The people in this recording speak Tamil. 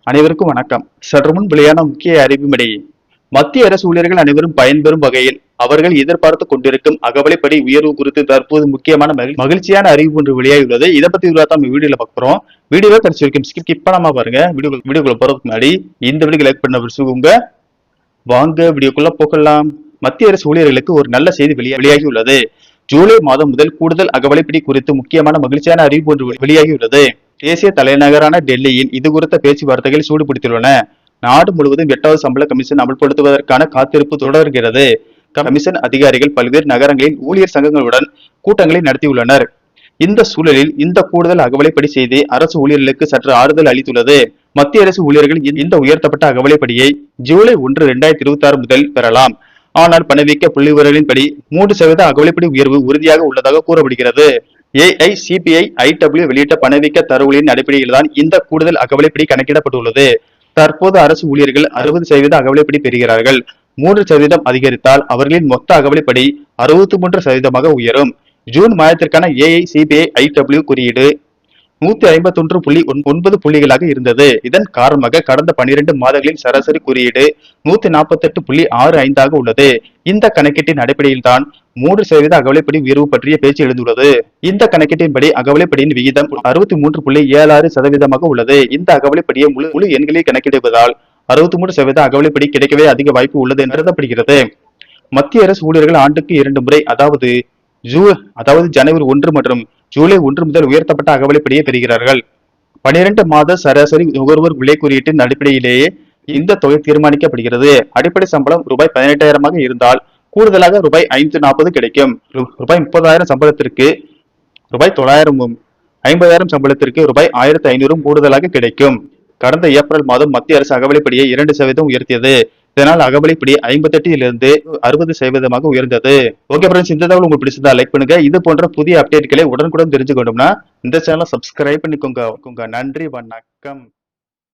அனைவருக்கும் வணக்கம். சற்று முன் வெளியான முக்கிய அறிவிப்படி மத்திய அரசு ஊழியர்கள் அனைவரும் பயன்பெறும் வகையில் அவர்கள் எதிர்பார்த்து கொண்டிருக்கும் அகவிலைப்படி உயர்வு குறித்து தற்போது முக்கியமான மகிழ்ச்சியான அறிவிப்பு ஒன்று வெளியாகியுள்ளது. இதை பத்தி நம்ம வீடியோல பார்க்கிறோம். வீடியோவை கடைசி வரைக்கும் ஸ்கிப் பண்ணாம பாருங்க. வீடியோக்குள்ள போறதுக்கு முன்னாடி இந்த வீடியோ லைக் பண்ண வச்சுக்கோங்க. வாங்க வீடியோக்குள்ள போகலாம். மத்திய அரசு ஊழியர்களுக்கு ஒரு நல்ல செய்தி வெளியாகியுள்ளது. ஜூலை மாதம் முதல் கூடுதல் அகவிலைப்படி குறித்து முக்கியமான மகிழ்ச்சியான அறிவிப்பு ஒன்று வெளியாகியுள்ளது. தேசிய தலைநகரான டெல்லியில் இது குறித்த பேச்சுவார்த்தைகள் சூடுபிடித்துள்ளன. நாடு முழுவதும் 8வது சம்பள கமிஷன் அமல்படுத்துவதற்கான காத்திருப்பு தொடர்கிறது. கமிஷன் அதிகாரிகள் பல்வேறு நகரங்களில் ஊழியர் சங்கங்களுடன் கூட்டங்களை நடத்தியுள்ளனர். இந்த சூழலில் இந்த கூடுதல் அகவிலைப்படி செய்தி அரசு ஊழியர்களுக்கு சற்று ஆறுதல் அளித்துள்ளது. மத்திய அரசு ஊழியர்கள் இந்த உயர்த்தப்பட்ட அகவிலைப்படியை ஜூலை 1, 2026 முதல் பெறலாம். ஆனால் பணவீக்க புள்ளிவிவரங்களின்படி 3% அகவிலைப்படி உயர்வு உறுதியாக உள்ளதாக கூறப்படுகிறது. AICPI-IW வெளியிட்ட பணவீக்க தரவுகளின் அடிப்படையில் தான் இந்த கூடுதல் அகவிலைப்படி கணக்கிடப்பட்டுள்ளது. தற்போது அரசு ஊழியர்கள் 60% அகவிலைப்படி பெறுகிறார்கள். 3% அதிகரித்தால் அவர்களின் மொத்த அகவிலைப்படி 63% உயரும். ஜூன் மாதத்திற்கான AICPI-IW குறியீடு 151.9 புள்ளிகளாக இருந்தது. இதன் காரணமாக கடந்த 12 மாதங்களின் சராசரி குறியீடு 148.65 உள்ளது. இந்த கணக்கீட்டின் அடிப்படையில் தான் 3% அகவிலைப்படி உயர்வு பற்றிய பேச்சு எழுந்துள்ளது. இந்த கணக்கீட்டின்படி அகவிலைப்படியின் விகிதம் 63.76% உள்ளது. இந்த அகவிலைப்படியை முழு எண்களில் கணக்கிடுவதால் 63% அகவிலைப்படி கிடைக்கவே அதிக வாய்ப்பு உள்ளது என்று கருதப்படுகிறது. மத்திய அரசு ஊழியர்கள் ஆண்டுக்கு 2 முறை அதாவது ஜனவரி 1 மற்றும் ஜூலை 1 முதல் உயர்த்தப்பட்ட அகவிலைப்படியை பெறுகிறார்கள். 12 மாத சராசரி நுகர்வோர் விலை குறியீட்டின் அடிப்படையிலேயே இந்த தொகை தீர்மானிக்கப்படுகிறது. அடிப்படை சம்பளம் ரூபாய் 18,000 இருந்தால் கூடுதலாக ரூபாய் 540 கிடைக்கும். ரூபாய் 30,000 சம்பளத்திற்கு ரூபாய் 900, 50,000 சம்பளத்திற்கு ரூபாய் 1,500 கூடுதலாக கிடைக்கும். கடந்த ஏப்ரல் மாதம் மத்திய அரசு அகவிலைப்படியை 2% உயர்த்தியது. இதனால் அகவிலைப்படி 58 60% உயர்ந்தது. ஓகே ஃப்ரெண்ட்ஸ், இந்த தகவல் உங்களுக்கு பிடிச்சிருந்தா லைக் பண்ணுங்க. இது போன்ற புதிய அப்டேட்களை உடனுக்குடன் தெரிஞ்சுக்கணும்னா இந்த சேனலை சப்ஸ்கிரைப் பண்ணிக்கோங்க. நன்றி, வணக்கம்.